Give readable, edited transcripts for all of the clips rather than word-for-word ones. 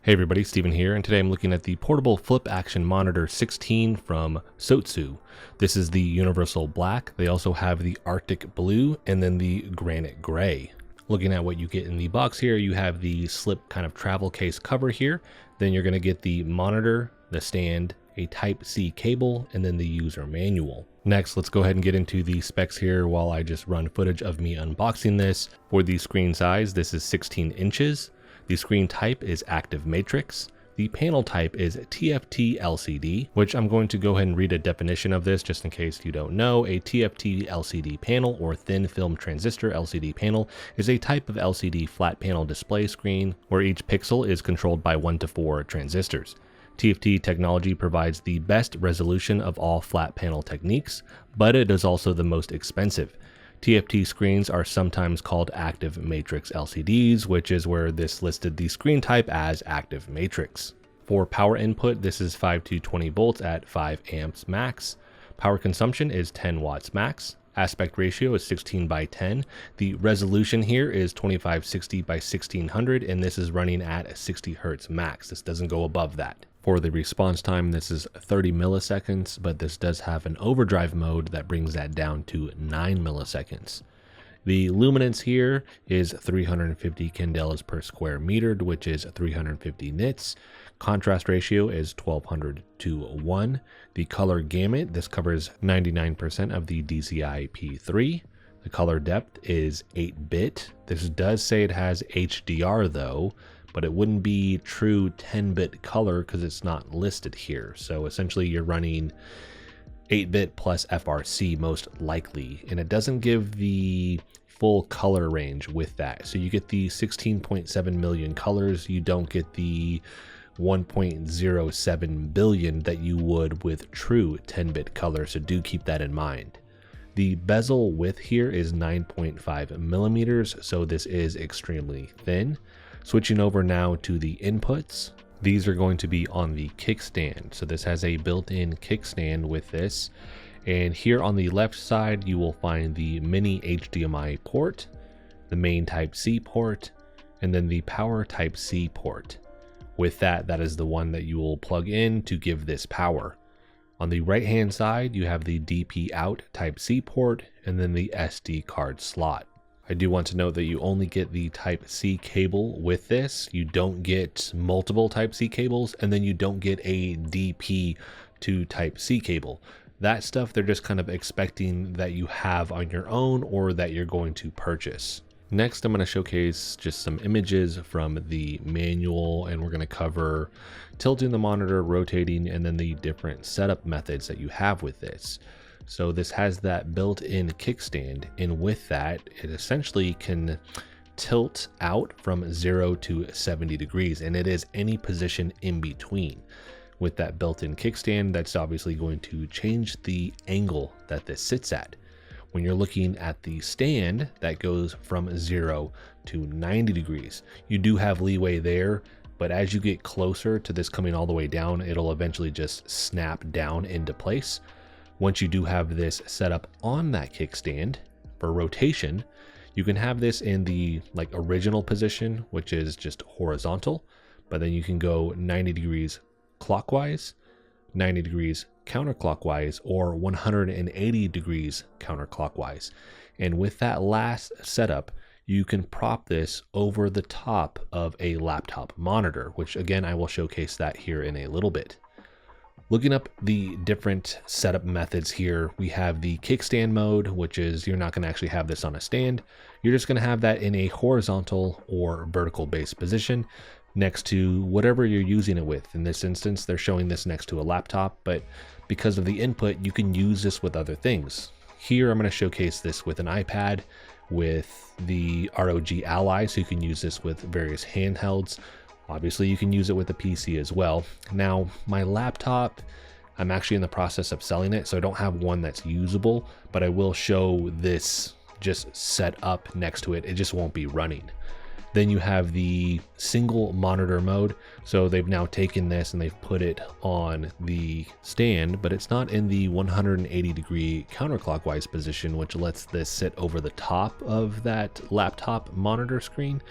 Hey everybody, Steven here, and today I'm looking at the portable flip action monitor 16 from SOTSU. This is the universal black. They also have the Arctic blue and then the granite gray. Looking at what you get in the box here, you have the slip kind of travel case cover here. Then you're going to get the monitor, the stand, a Type-C cable, and then the user manual. Next, let's go ahead and get into the specs here while I just run footage of me unboxing this. For the screen size, this is 16 inches. The screen type is active matrix. The panel type is TFT LCD, which I'm going to go ahead and read a definition of this just in case you don't know. A TFT LCD panel, or thin film transistor LCD panel, is a type of LCD flat panel display screen where each pixel is controlled by 1 to 4 transistors. TFT technology provides the best resolution of all flat panel techniques, but it is also the most expensive. TFT screens are sometimes called active matrix LCDs, which is where this listed the screen type as active matrix. For power input, this is 5 to 20 volts at 5 amps max. Power consumption is 10 watts max. Aspect ratio is 16 by 10. The resolution here is 2560 by 1600, and this is running at 60 hertz max. This doesn't go above that. For the response time, this is 30 milliseconds, but this does have an overdrive mode that brings that down to 9 milliseconds. The luminance here is 350 candelas per square meter, which is 350 nits. Contrast ratio is 1200 to 1. The color gamut, this covers 99% of the DCI P3. The color depth is 8-bit. This does say it has HDR though, but it wouldn't be true 10-bit color because it's not listed here. So essentially you're running 8-bit plus FRC most likely, and it doesn't give the full color range with that. So you get the 16.7 million colors, you don't get the 1.07 billion that you would with true 10-bit color, so do keep that in mind. The bezel width here is 9.5 millimeters, so this is extremely thin. Switching over now to the inputs, these are going to be on the kickstand. So this has a built-in kickstand with this. And here on the left side, you will find the mini HDMI port, the main Type-C port, and then the power Type-C port. With that, that is the one that you will plug in to give this power. On the right-hand side, you have the DP out Type-C port, and then the SD card slot. I do want to note that you only get the Type-C cable with this. You don't get multiple Type-C cables, and then you don't get a DP to Type-C cable. That stuff they're just kind of expecting that you have on your own or that you're going to purchase. Next, I'm going to showcase just some images from the manual, and we're going to cover tilting the monitor, rotating, and then the different setup methods that you have with this. So this has that built-in kickstand, and with that, it essentially can tilt out from 0 to 70 degrees, and it is any position in between. With that built-in kickstand, that's obviously going to change the angle that this sits at. When you're looking at the stand, that goes from 0 to 90 degrees. You do have leeway there, but as you get closer to this coming all the way down, it'll eventually just snap down into place. Once you do have this set up on that kickstand for rotation, you can have this in the original position, which is just horizontal, but then you can go 90 degrees clockwise, 90 degrees counterclockwise, or 180 degrees counterclockwise. And with that last setup, you can prop this over the top of a laptop monitor, which again, I will showcase that here in a little bit. Looking up the different setup methods here, we have the kickstand mode, which is you're not going to actually have this on a stand. You're just going to have that in a horizontal or vertical base position next to whatever you're using it with. In this instance, they're showing this next to a laptop, but because of the input, you can use this with other things. Here, I'm going to showcase this with an iPad with the ROG Ally, so you can use this with various handhelds. Obviously, you can use it with a PC as well. Now, my laptop, I'm actually in the process of selling it, so I don't have one that's usable, but I will show this just set up next to it. It just won't be running. Then you have the single monitor mode. So they've now taken this and they've put it on the stand, but it's not in the 180 degree counterclockwise position, which lets this sit over the top of that laptop monitor screen.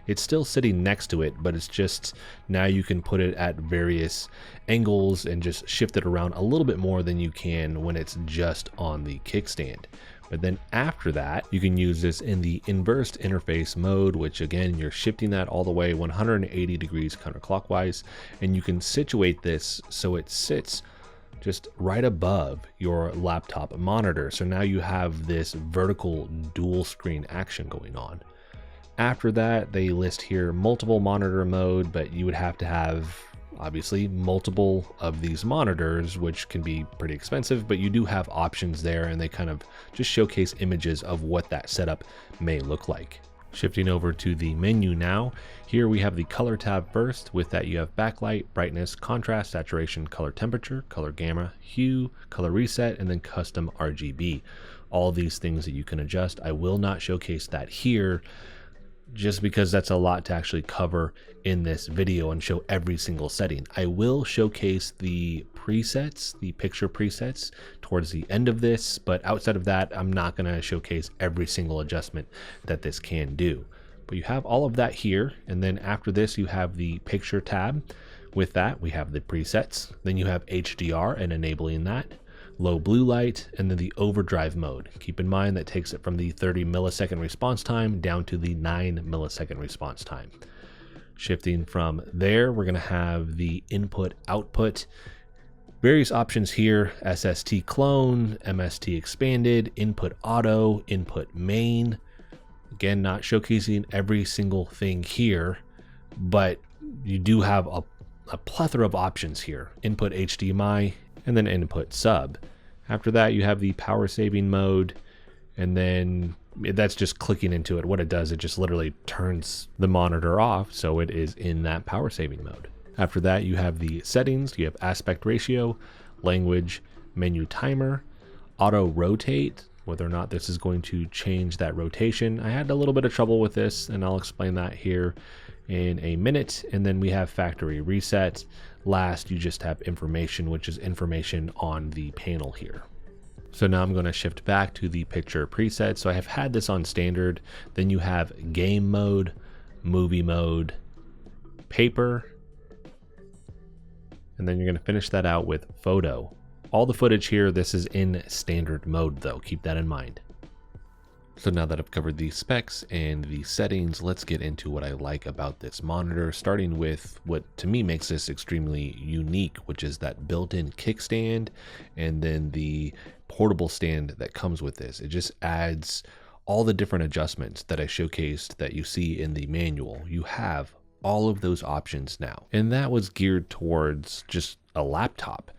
It's still sitting next to it, but it's just now you can put it at various angles and just shift it around a little bit more than you can when it's just on the kickstand. But then after that, you can use this in the inverse interface mode, which again, you're shifting that all the way 180 degrees counterclockwise, and you can situate this so it sits just right above your laptop monitor. So now you have this vertical dual screen action going on. After that, they list here multiple monitor mode, but you would have to have obviously multiple of these monitors, which can be pretty expensive, but you do have options there, and they kind of just showcase images of what that setup may look like. Shifting over to the menu now, here we have the color tab first. With that, you have backlight, brightness, contrast, saturation, color temperature, color gamma, hue, color reset, and then custom RGB. All these things that you can adjust. I will not showcase that here, just because that's a lot to actually cover in this video and show every single setting. I will showcase the presets, the picture presets, towards the end of this, but outside of that, I'm not gonna showcase every single adjustment that this can do. But you have all of that here, and then after this, you have the picture tab. With that, we have the presets. Then you have HDR and enabling that, low blue light, and then the overdrive mode. Keep in mind that takes it from the 30 millisecond response time down to the 9 millisecond response time. Shifting from there, we're going to have the input output. Various options here: SST clone, MST expanded, input auto, input main. Again, not showcasing every single thing here, but you do have a plethora of options here. Input HDMI, and then input sub. After that, you have the power saving mode, and then that's just clicking into it. What it does, it just literally turns the monitor off, so it is in that power saving mode. After that, you have the settings. You have aspect ratio, language, menu timer, auto rotate, whether or not this is going to change that rotation. I had a little bit of trouble with this, and I'll explain that here in a minute. And then we have factory reset. Last, you just have information, which is information on the panel here. So now I'm going to shift back to the picture preset. So I have had this on standard. Then you have game mode, movie mode, paper, and then you're going to finish that out with photo. All the footage here, this is in standard mode though, keep that in mind. So now that I've covered the specs and the settings, let's get into what I like about this monitor, starting with what to me makes this extremely unique, which is that built-in kickstand and then the portable stand that comes with this. It just adds all the different adjustments that I showcased that you see in the manual. You have all of those options now, and that was geared towards just a laptop.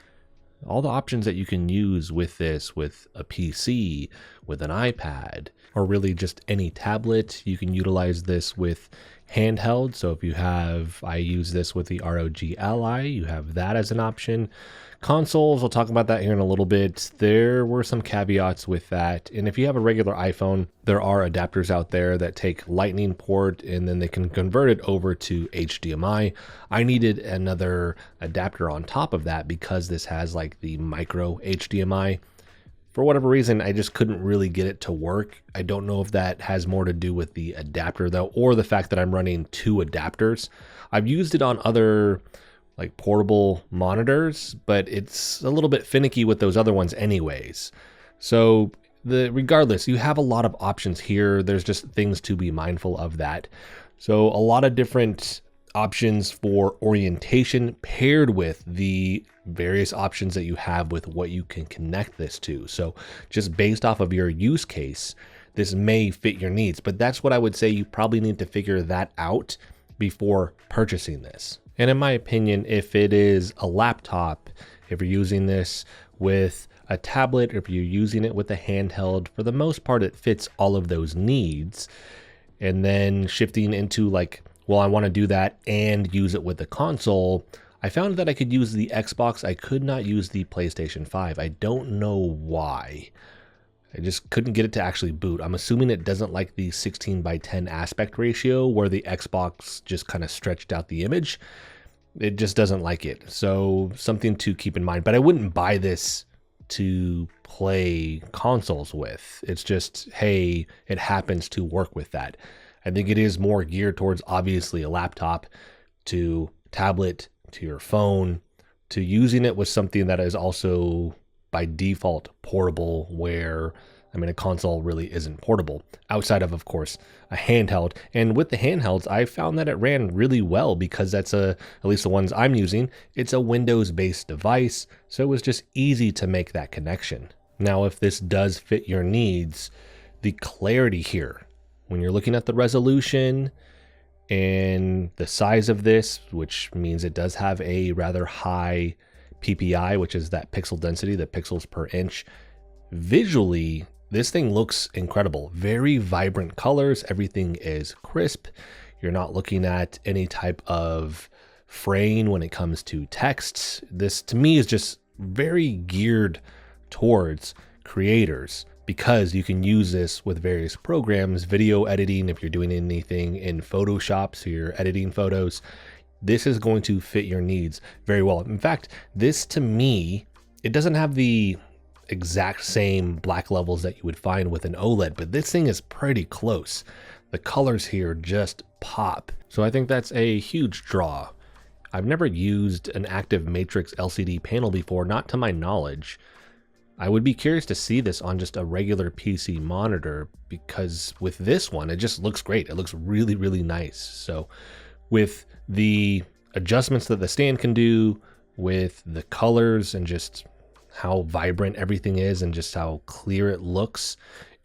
All the options that you can use with this, with a PC, with an iPad, or really just any tablet. You can utilize this with handheld. So if you have, I use this with the ROG Ally, you have that as an option. Consoles, I'll talk about that here in a little bit. There were some caveats with that. And if you have a regular iPhone, there are adapters out there that take Lightning port and then they can convert it over to HDMI. I needed another adapter on top of that because this has like the micro HDMI. For whatever reason, I just couldn't really get it to work. I don't know if that has more to do with the adapter though, or the fact that I'm running two adapters. I've used it on other like portable monitors, but it's a little bit finicky with those other ones anyways. So regardless, you have a lot of options here. There's just things to be mindful of that. So a lot of different options for orientation paired with the various options that you have with what you can connect this to. So just based off of your use case, this may fit your needs, but that's what I would say. You probably need to figure that out before purchasing this. And in my opinion, if it is a laptop, if you're using this with a tablet, if you're using it with a handheld, for the most part, it fits all of those needs. And then shifting into like, well, I want to do that and use it with the console, I found that I could use the Xbox. I could not use the PlayStation 5. I don't know why. I just couldn't get it to actually boot. I'm assuming it doesn't like the 16:10 aspect ratio where the Xbox just kind of stretched out the image. It just doesn't like it. So something to keep in mind, but I wouldn't buy this to play consoles with. It's just, hey, it happens to work with that. I think it is more geared towards obviously a laptop, to tablet, to your phone, to using it with something that is also by default portable, where a console really isn't portable outside of course, a handheld. And with the handhelds, I found that it ran really well because that's at least the ones I'm using, it's a Windows-based device, so it was just easy to make that connection. Now, if this does fit your needs, the clarity here, when you're looking at the resolution and the size of this, which means it does have a rather high PPI, which is that pixel density, the pixels per inch. Visually, this thing looks incredible. Very vibrant colors. Everything is crisp. You're not looking at any type of fraying when it comes to text. This, to me, is just very geared towards creators because you can use this with various programs, video editing, if you're doing anything in Photoshop, so you're editing photos. This is going to fit your needs very well. In fact, this to me, it doesn't have the exact same black levels that you would find with an OLED, but this thing is pretty close. The colors here just pop. So I think that's a huge draw. I've never used an active matrix LCD panel before, not to my knowledge. I would be curious to see this on just a regular PC monitor, because with this one, it just looks great. It looks really, really nice. So with the adjustments that the stand can do, with the colors and just how vibrant everything is and just how clear it looks,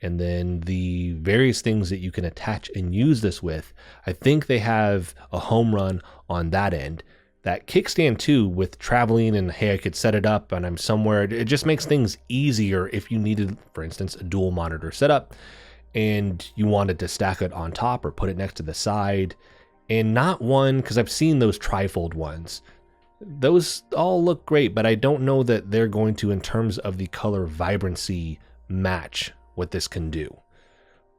and then the various things that you can attach and use this with, I think they have a home run on that end. That kickstand too, with traveling and hey, I could set it up and I'm somewhere, it just makes things easier if you needed, for instance, a dual monitor setup and you wanted to stack it on top or put it next to the side. And not one, because I've seen those trifold ones. Those all look great, but I don't know that they're going to, in terms of the color vibrancy, match what this can do.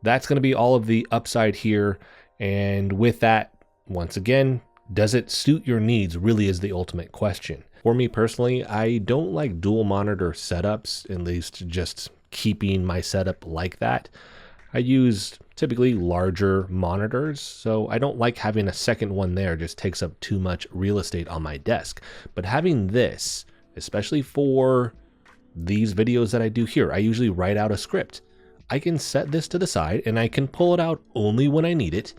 That's going to be all of the upside here. And with that, once again, does it suit your needs really is the ultimate question. For me personally, I don't like dual monitor setups, at least just keeping my setup like that. I use typically larger monitors, so I don't like having a second one there. It just takes up too much real estate on my desk. But having this, especially for these videos that I do here, I usually write out a script. I can set this to the side and I can pull it out only when I need it.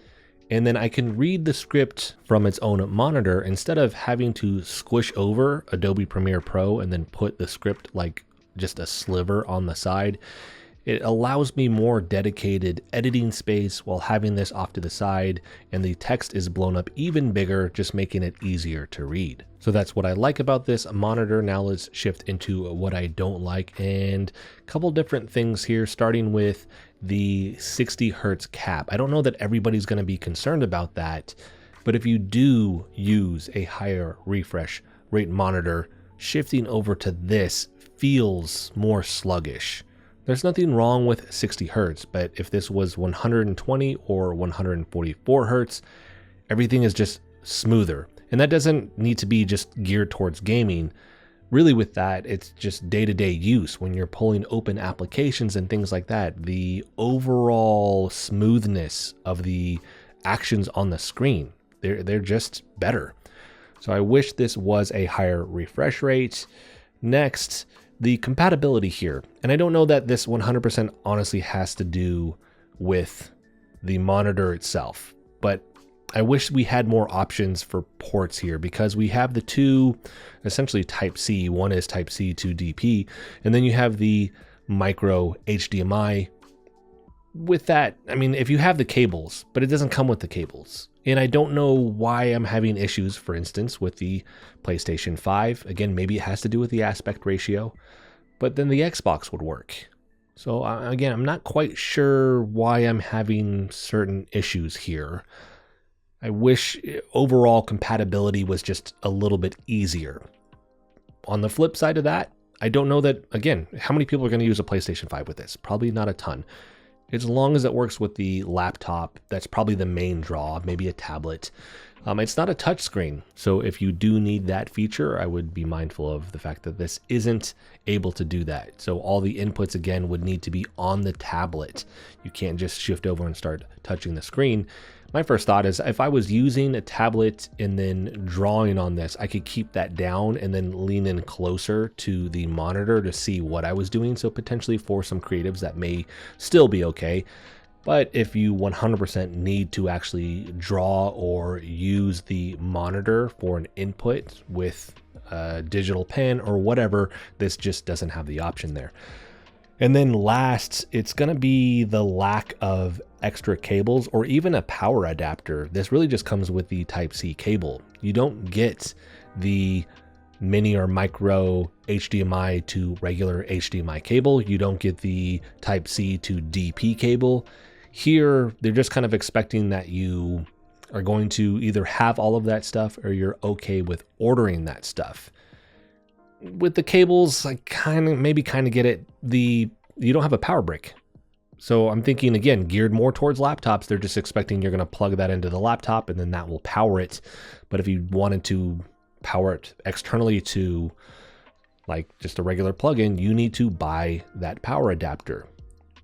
And then I can read the script from its own monitor instead of having to squish over Adobe Premiere Pro and then put the script like just a sliver on the side. It allows me more dedicated editing space while having this off to the side, and the text is blown up even bigger, just making it easier to read. So that's what I like about this monitor. Now let's shift into what I don't like, and a couple different things here, starting with the 60 hertz cap. I don't know that everybody's going to be concerned about that, but if you do use a higher refresh rate monitor, shifting over to this feels more sluggish. There's nothing wrong with 60 hertz, but if this was 120 or 144 hertz, everything is just smoother. And that doesn't need to be just geared towards gaming. Really with that, it's just day-to-day use when you're pulling open applications and things like that. The overall smoothness of the actions on the screen, they're just better. So I wish this was a higher refresh rate. Next, the compatibility here. And I don't know that this 100% honestly has to do with the monitor itself, but I wish we had more options for ports here, because we have the two essentially Type-C. One is Type-C to DP, and then you have the micro HDMI. With that, I mean, if you have the cables, but it doesn't come with the cables. And I don't know why I'm having issues, for instance, with the PlayStation 5. Again, maybe it has to do with the aspect ratio, but then the Xbox would work. So again, I'm not quite sure why I'm having certain issues here. I wish overall compatibility was just a little bit easier. On the flip side of that, I don't know that, again, how many people are going to use a PlayStation 5 with this? Probably not a ton. As long as it works with the laptop, that's probably the main draw, maybe a tablet. It's not a touchscreen, so if you do need that feature, I would be mindful of the fact that this isn't able to do that. So all the inputs, again, would need to be on the tablet. You can't just shift over and start touching the screen. My first thought is if I was using a tablet and then drawing on this, I could keep that down and then lean in closer to the monitor to see what I was doing. So potentially for some creatives that may still be okay. But if you 100% need to actually draw or use the monitor for an input with a digital pen or whatever, this just doesn't have the option there. And then last, it's going to be the lack of extra cables or even a power adapter. This really just comes with the Type-C cable. You don't get the mini or micro HDMI to regular HDMI cable. You don't get the Type-C to DP cable. Here, they're just kind of expecting that you are going to either have all of that stuff or you're okay with ordering that stuff. With the cables, I kind of get it. You don't have a power brick. So I'm thinking, again, geared more towards laptops. They're just expecting you're going to plug that into the laptop and then that will power it. But if you wanted to power it externally to like just a regular plug-in, you need to buy that power adapter.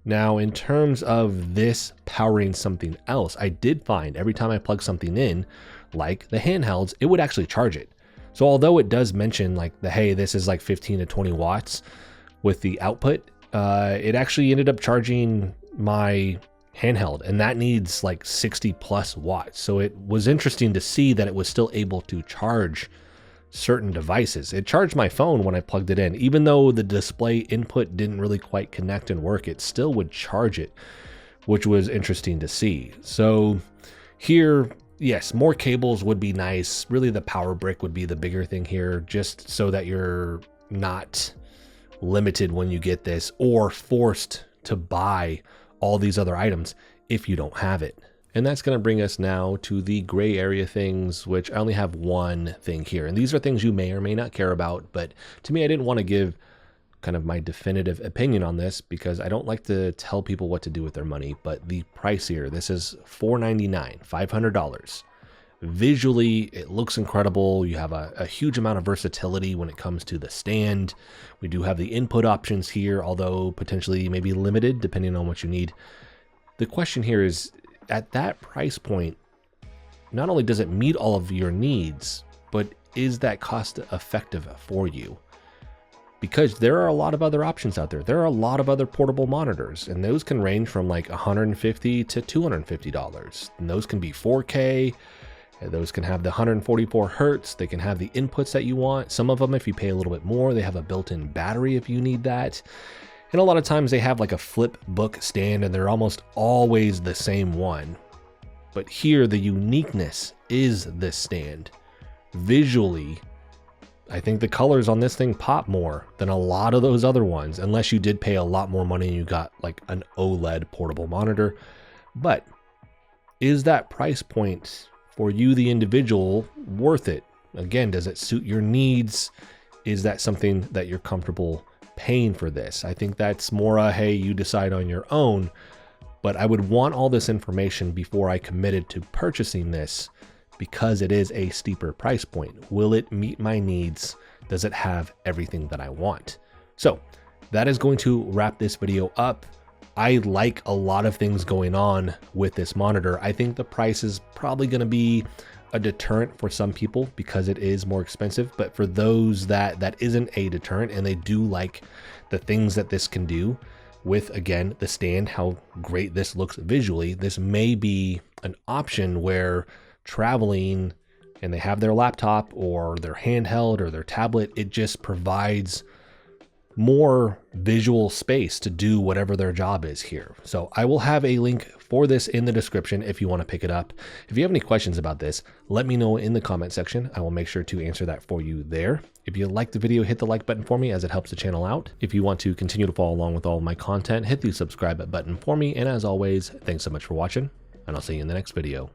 Now, in terms of this powering something else, I did find every time I plug something in, like the handhelds, it would actually charge it. So although it does mention like hey, this is like 15 to 20 watts with the output, it actually ended up charging my handheld, and that needs like 60 plus watts. So it was interesting to see that it was still able to charge certain devices. It charged my phone when I plugged it in. Even though the display input didn't really quite connect and work, it still would charge it, which was interesting to see. So here, yes, more cables would be nice. Really, the power brick would be the bigger thing here, just so that you're not limited when you get this or forced to buy all these other items if you don't have it. And that's going to bring us now to the gray area things, which I only have one thing here. And these are things you may or may not care about, but to me, I didn't want to give kind of my definitive opinion on this because I don't like to tell people what to do with their money. But the price here, this is $499, $500. Visually, it looks incredible. You have a huge amount of versatility when it comes to the stand. We do have the input options here, although potentially maybe limited depending on what you need. The question here is, at that price point, not only does it meet all of your needs, but is that cost effective for you? Because there are a lot of other options out there. There are a lot of other portable monitors, and those can range from like $150 to $250. And those can be 4K. Those can have the 144 hertz. They can have the inputs that you want. Some of them, if you pay a little bit more, they have a built-in battery if you need that. And a lot of times they have like a flip book stand, and they're almost always the same one. But here, the uniqueness is this stand. Visually, I think the colors on this thing pop more than a lot of those other ones, unless you did pay a lot more money and you got like an OLED portable monitor. But is that price point for you, the individual, worth it? Again, does it suit your needs? Is that something that you're comfortable paying for this? I think that's more hey, you decide on your own, but I would want all this information before I committed to purchasing this because it is a steeper price point. Will it meet my needs? Does it have everything that I want? So that is going to wrap this video up. I like a lot of things going on with this monitor. I think the price is probably going to be a deterrent for some people because it is more expensive, but for those that isn't a deterrent and they do like the things that this can do with, again, the stand, how great this looks visually, this may be an option where traveling and they have their laptop or their handheld or their tablet, it just provides more visual space to do whatever their job is here. So I will have a link for this in the description if you want to pick it up. If you have any questions about this, let me know in the comment section. I will make sure to answer that for you there. If you liked the video, hit the like button for me as it helps the channel out. If you want to continue to follow along with all of my content, hit the subscribe button for me. And as always, thanks so much for watching, and I'll see you in the next video.